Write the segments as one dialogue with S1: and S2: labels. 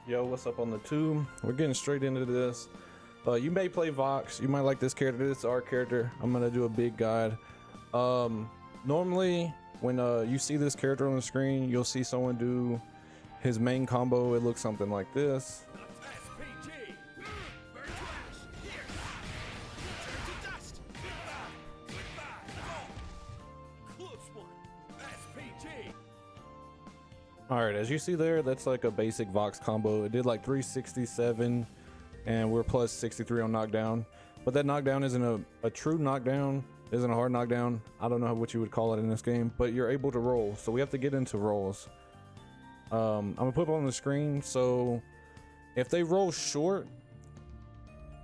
S1: Yo, what's up on the tube? We're getting straight into this. You may play Vox, you might like this character. This is our character. I'm gonna do a big guide. Normally when you see this character on the screen, you'll see someone do his main combo. It looks something like this. Alright, as you see there, that's like a basic Vox combo. It did like 367 and we're plus 63 on knockdown. But that knockdown isn't a true knockdown, isn't a hard knockdown. I don't know what you would call it in this game, but you're able to roll. So we have to get into rolls. I'm gonna put it on the screen. So if they roll short,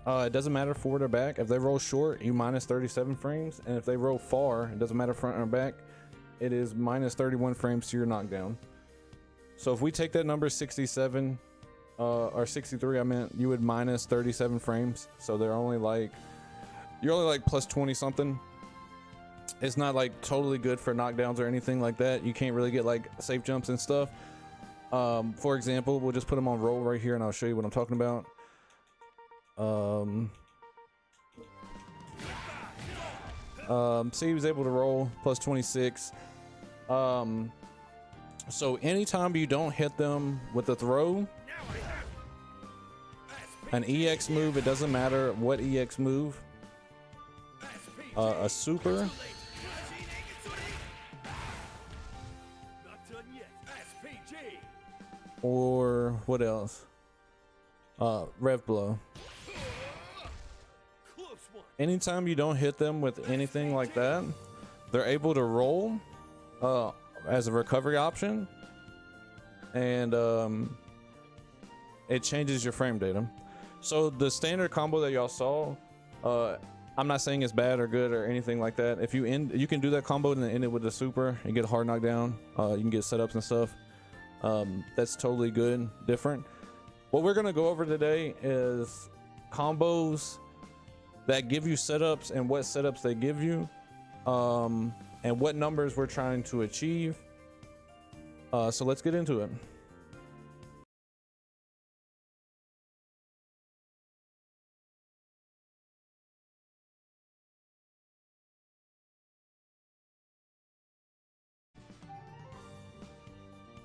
S1: it doesn't matter forward or back. If they roll short, you minus 37 frames. And if they roll far, it doesn't matter front or back, it is minus 31 frames to your knockdown. So if we take that number 67 or 63, I meant, you would minus 37 frames. So they're only like, you're only like plus 20 something. It's not like totally good for knockdowns or anything like that. You can't really get like safe jumps and stuff. For example, we'll just put them on roll right here and I'll show you what I'm talking about. See, he was able to roll plus 26. So anytime you don't hit them with a throw, an EX move, it doesn't matter what EX move, a super, or what else, Rev blow. Anytime you don't hit them with anything like that, they're able to roll as a recovery option, and it changes your frame data. So the standard combo that y'all saw, I'm not saying it's bad or good or anything like that. If you can do that combo and then end it with a super and get a hard knockdown. You can get setups and stuff. That's totally good, different. What we're gonna go over today is combos that give you setups and what setups they give you, and what numbers we're trying to achieve. So let's get into it.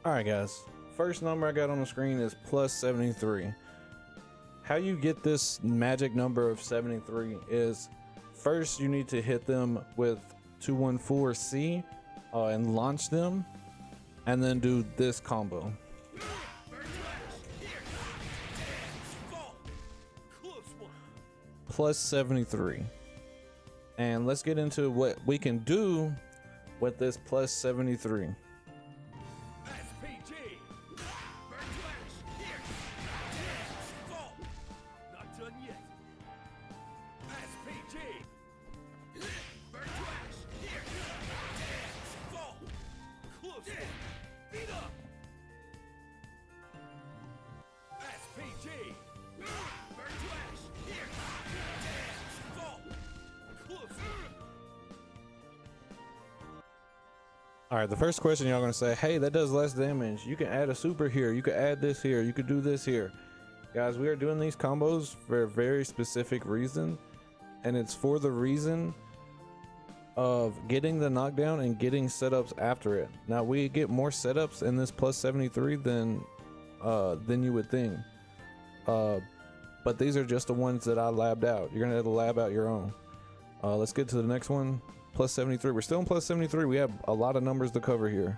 S1: All right, guys. First number I got on the screen is plus 73. How you get this magic number of 73 is, first you need to hit them with 214C and launch them, and then do this combo. Plus 73. And let's get into what we can do with this plus 73. All right, the first question y'all gonna say, hey, that does less damage. You can add a super here. You could add this here. You could do this here. Guys, we are doing these combos for a very specific reason. And it's for the reason of getting the knockdown and getting setups after it. Now, we get more setups in this plus 73 than you would think. But these are just the ones that I labbed out. You're gonna have to lab out your own. Let's get to the next one. Plus 73. We're still in plus 73. We have a lot of numbers to cover here.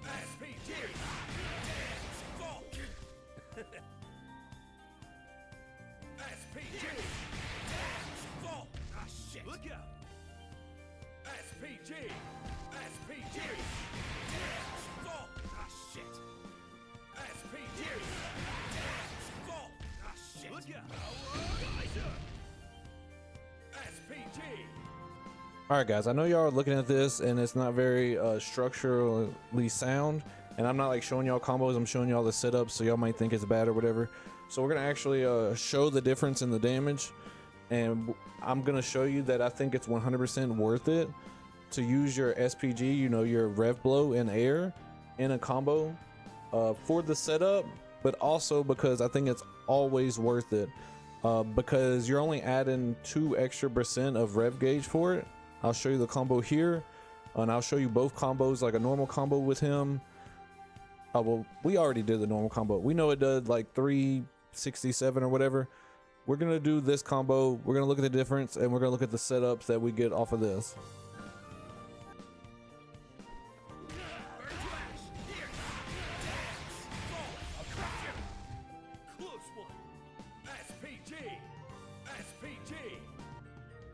S2: SPG. Fall. SPG. Fall. Ah shit. Look out. SPG. SPG. Fall. Ah shit. SPG. Fall. Ah shit. Look out. SPG.
S1: All right, guys, I know y'all are looking at this and it's not very structurally sound, and I'm not like showing y'all combos, I'm showing y'all the setup, so y'all might think it's bad or whatever. So we're gonna actually show the difference in the damage, and I'm gonna show you that I think it's 100% worth it to use your SPG, you know, your Rev Blow in air in a combo for the setup, but also because I think it's always worth it because you're only adding 2 extra % of rev gauge for it. I'll show you the combo here, and I'll show you both combos, like a normal combo with him. Well, we already did the normal combo. We know it does like 367 or whatever. We're gonna do this combo. We're gonna look at the difference, and we're gonna look at the setups that we get off of this.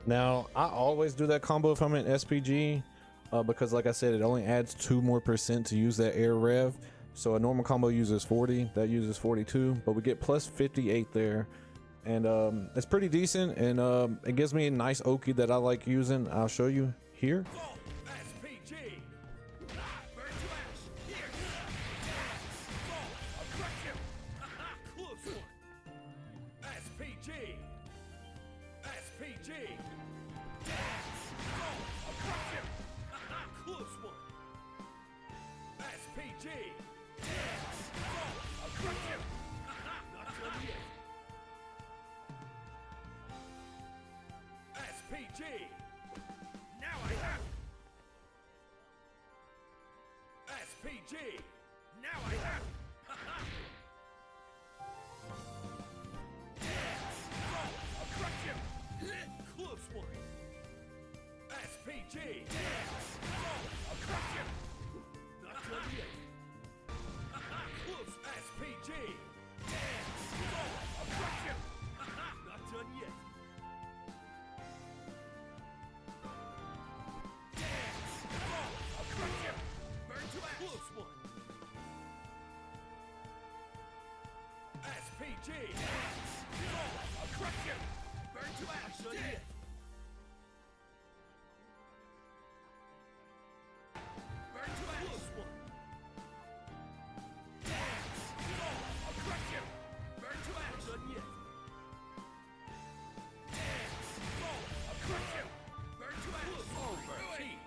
S1: Now, I always do that combo if I'm in SPG because, like I said, it only adds 2% more to use that air rev. So a normal combo uses 40, that uses 42, but we get plus 58 there. And it's pretty decent, and it gives me a nice Oki that I like using. I'll show you here.
S2: SPG. Now I have. SPG. Now I have. I'll crush him. Close one. SPG. I'll crush him. Not done yet. Close. SPG. I'll crush him. Not done yet. Close one. SPG. I'll crush him. Burn to ash. Not yet. Burn to ash. Close one. I'll crush him. Burn to ash. Not yet. I'll crush him. Burn to ash. Overheat.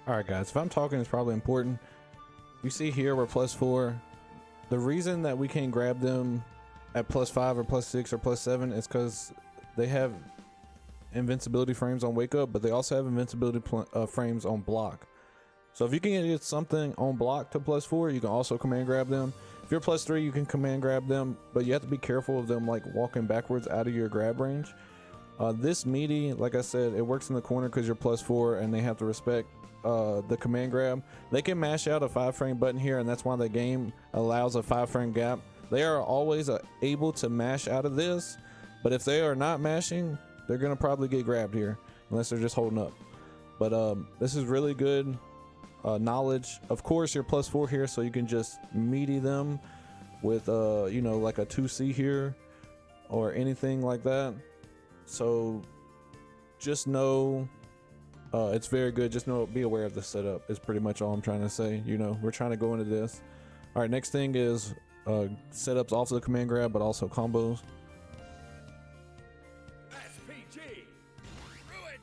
S1: All right, guys, if I'm talking, it's probably important. You see here we're +4. The reason that we can't grab them at +5 or +6 or +7 is because they have invincibility frames on wake up, but they also have invincibility frames on block. So if you can get something on block to +4, you can also command grab them. If you're +3, you can command grab them, but you have to be careful of them like walking backwards out of your grab range. This Meaty, like I said, it works in the corner because you're +4 and they have to respect the command grab. They can mash out a 5-frame button here, and that's why the game allows a 5-frame gap. They are always able to mash out of this, but if they are not mashing, they're gonna probably get grabbed here unless they're just holding up. But this is really good knowledge. Of course, you're +4 here, so you can just meaty them with you know, like a 2C here or anything like that. So just know it's very good. Just know, be aware of the setup is pretty much all I'm trying to say. You know, we're trying to go into this. All right, next thing is setups off of the command grab, but also combos.
S2: SPG. Ruin.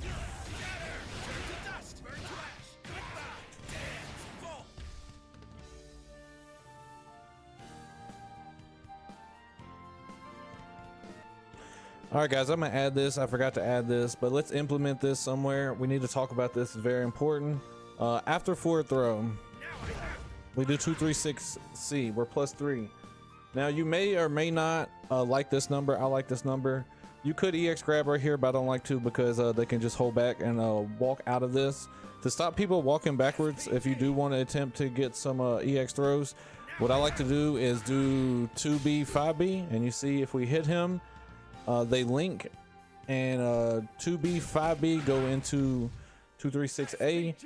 S2: Shatter. Turn to dust. Burn to ash. Goodbye. Fall.
S1: All right, guys, I'm gonna add this. I forgot to add this, but let's implement this somewhere. We need to talk about this. It's very important. After forward throw, we do 236C. We're +3. Now you may or may not like this number. I like this number. You could EX grab right here, but I don't like to because they can just hold back and walk out of this. To stop people walking backwards, if you do want to attempt to get some EX throws, what I like to do is do 2B, 5B, and you see if we hit him, they link, and 2B, 5B go into 236A.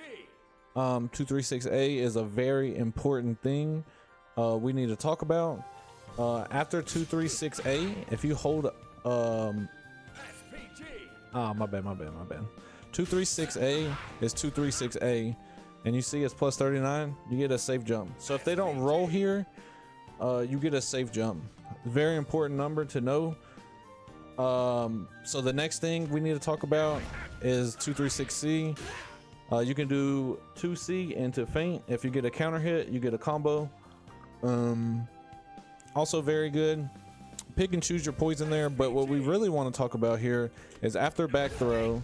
S1: 236A is a very important thing we need to talk about. After 236A, if you hold my bad. 236A is 236A, and you see it's plus 39, you get a safe jump. So if they don't roll here, you get a safe jump. Very important number to know. So the next thing we need to talk about is 236C. You can do 2C into feint. If you get a counter hit, you get a combo. Also very good. Pick and choose your poison there, but what we really want to talk about here is after back throw,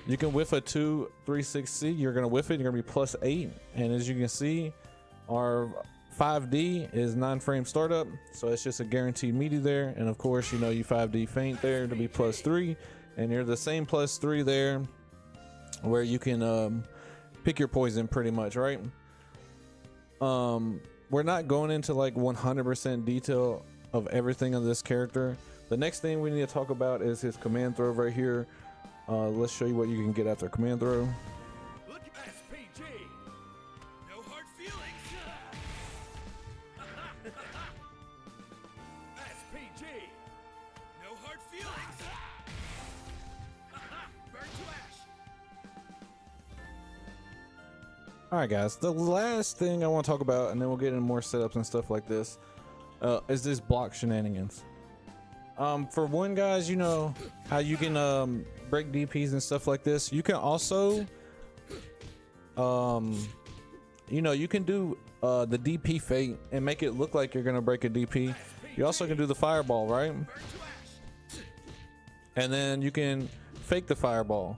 S1: you can whiff a 236C. You're going to whiff it, you're going to be plus 8, and as you can see, our 5D is 9 frame startup, so it's just a guaranteed meaty there. And of course, you know, you 5D feint there to be plus 3, and you're the same plus 3 there where you can pick your poison pretty much, right? We're not going into like 100% detail of everything on this character. The next thing we need to talk about is his command throw right here. Let's show you what you can get after command throw.
S2: Look at SPG. No hard feelings. SPG. No hard feelings. Burn to ash.
S1: All right, guys, the last thing I want to talk about, and then we'll get into more setups and stuff like this, is this block shenanigans. For one, guys, you know how you can break DPs and stuff like this. You can also you know, you can do the DP feint and make it look like you're gonna break a DP. You also can do the fireball, right? And then you can fake the fireball.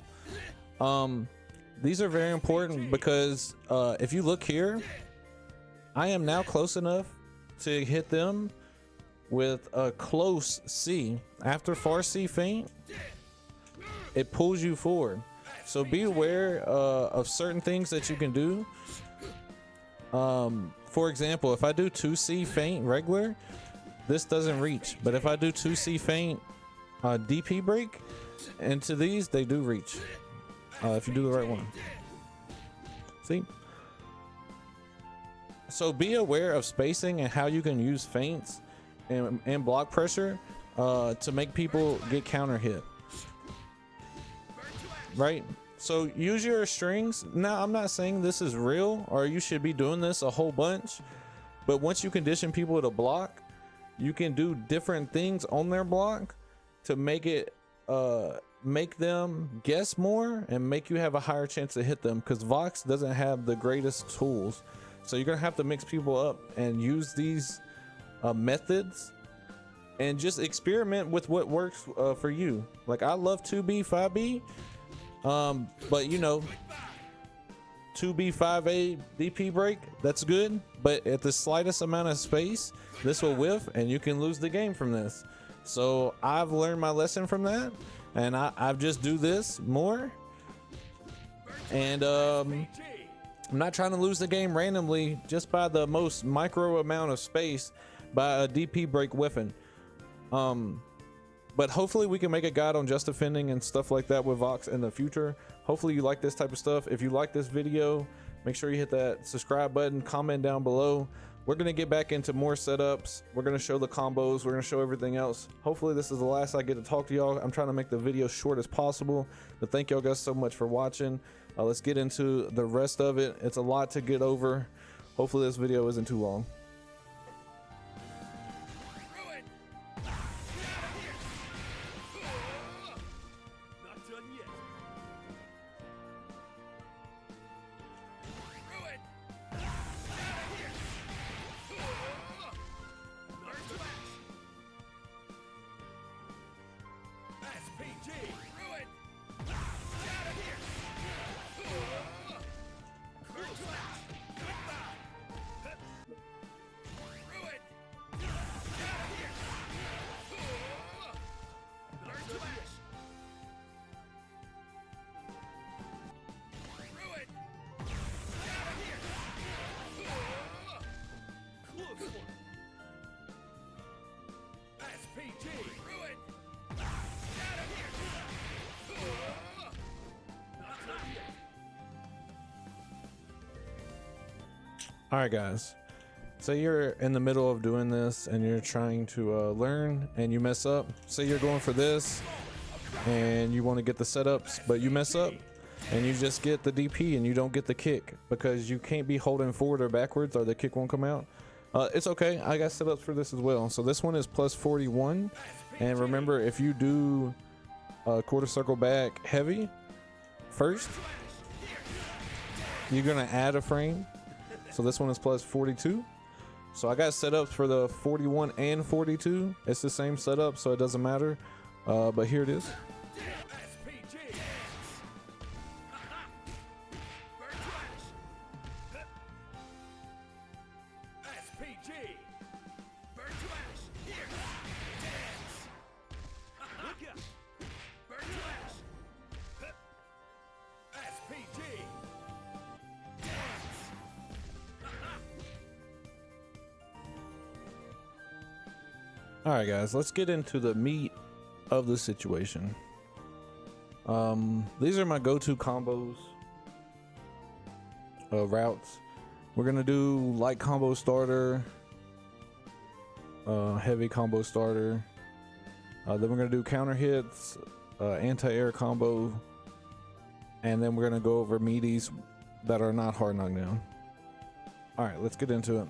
S1: These are very important because if you look here, I am now close enough to hit them with a close C. After far C feint, it pulls you forward. So be aware of certain things that you can do. For example, if I do 2C feint regular, this doesn't reach. But if I do 2C feint DP break into these, they do reach. If you do the right one. See? So be aware of spacing and how you can use feints and block pressure to make people get counter hit. Right? So use your strings. Now, I'm not saying this is real or you should be doing this a whole bunch, but once you condition people to block, you can do different things on their block to make it make them guess more and make you have a higher chance to hit them, because Vox doesn't have the greatest tools. So you're gonna have to mix people up and use these methods and just experiment with what works for you. Like, I love 2B, 5B, but you know, 2B, 5A DP break, that's good, but at the slightest amount of space, this will whiff and you can lose the game from this. So I've learned my lesson from that, and I've just do this more, and I'm not trying to lose the game randomly just by the most micro amount of space by a DP break whiffing. But hopefully we can make a guide on just defending and stuff like that with Vox in the future. Hopefully you like this type of stuff. If you like this video, make sure you hit that subscribe button, comment down below. We're gonna get back into more setups. We're gonna show the combos. We're gonna show everything else. Hopefully this is the last I get to talk to y'all. I'm trying to make the video short as possible, but thank y'all guys so much for watching. Let's get into the rest of it. It's a lot to get over. Hopefully this video isn't too long.
S2: Not done yet. SPG! Ruin! Get out of here! Burn to ash! Goodbye!
S1: All right, guys. Say you're in the middle of doing this and you're trying to learn and you mess up. Say you're going for this and you want to get the setups, but you mess up and you just get the DP and you don't get the kick because you can't be holding forward or backwards or the kick won't come out. It's okay. I got setups for this as well. So this one is plus 41. And remember, if you do quarter circle back heavy first, you're going to add a frame. So this one is plus 42. So I got setups for the 41 and 42. It's the same setup, so it doesn't matter. But here it is. All right, guys, let's get into the meat of the situation. These are my go-to combos, routes. We're gonna do light combo starter, heavy combo starter. Then we're gonna do counter hits, anti-air combo, and then we're gonna go over meaties that are not hard knockdown. All right, let's get into it.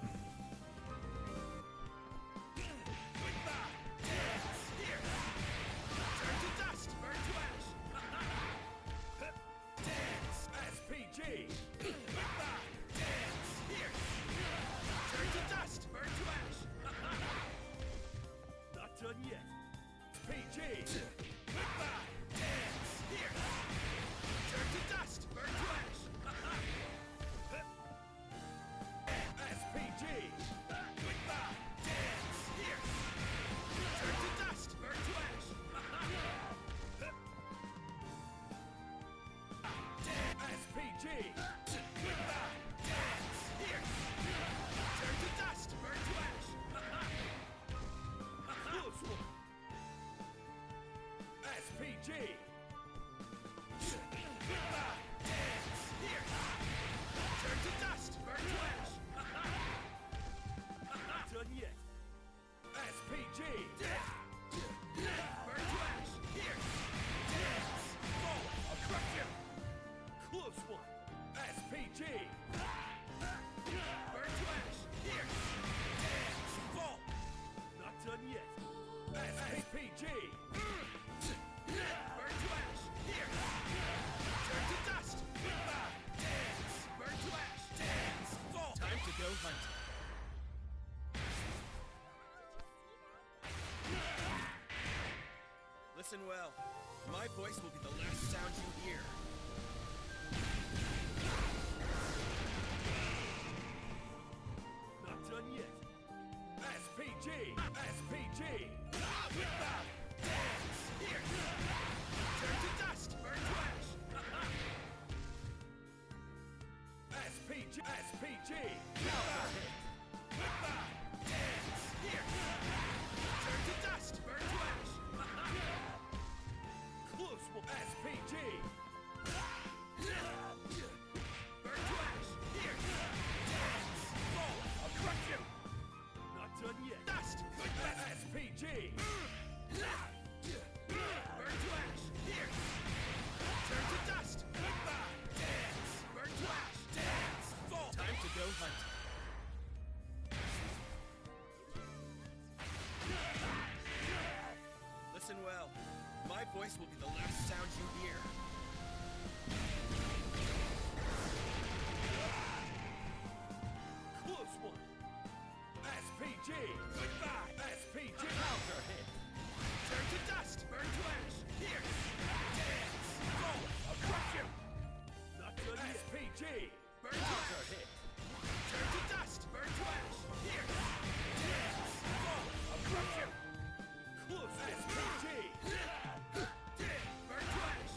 S2: Listen well. My voice will be the last sound you hear. Not done yet. SPG! SPG! Here! Turn to dust! Burn to ash! SPG! SPG! Here! Turn to dust! Burn to ash! Close will SPG! Burn to ash! Here! Fall! I'll crush you! Not done yet! Dust! SPG! Burn to ash! Here! Turn to dust! Burn to ash! Dance! Fall! Time to go hunt! Listen well. My voice will be the last sound you hear. Close one. SPG. Goodbye. SPG. Counter hit. Turn to dust. Burn to ash. Here. Dance. Fall. I'll crush you. Not done yet. SPG. Burn counter hit. Turn to dust. Burn to ash. Here. Dance. Fall. I'll crush you. Close SPG. Burn to ash!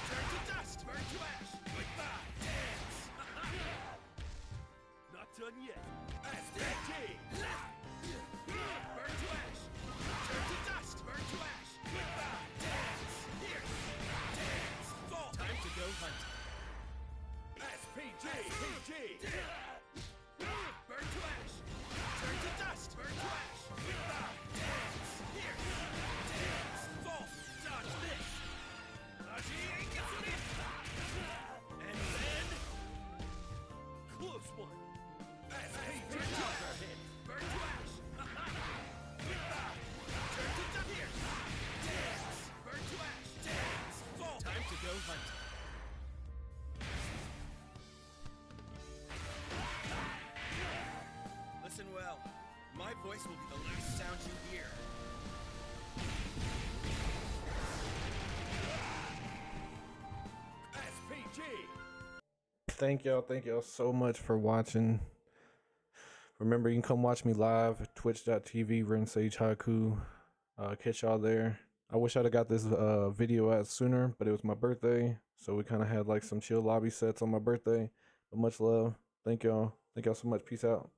S2: Turn to dust! Burn to ash! Goodbye! Dance! Not done yet! SPG! Burn to ash! Turn to dust! Burn to ash! Goodbye! Dance! Here! Dance! Fall! Time to go hunt! SPG! PG! voice will be the last sound you hear. SPG!
S1: Thank y'all so much for watching. Remember, you can come watch me live at twitch.tv, Sage Haiku. Catch y'all there. I wish I'd have got this video out sooner, but it was my birthday, so we kind of had like some chill lobby sets on my birthday. But much love. Thank y'all so much. Peace out.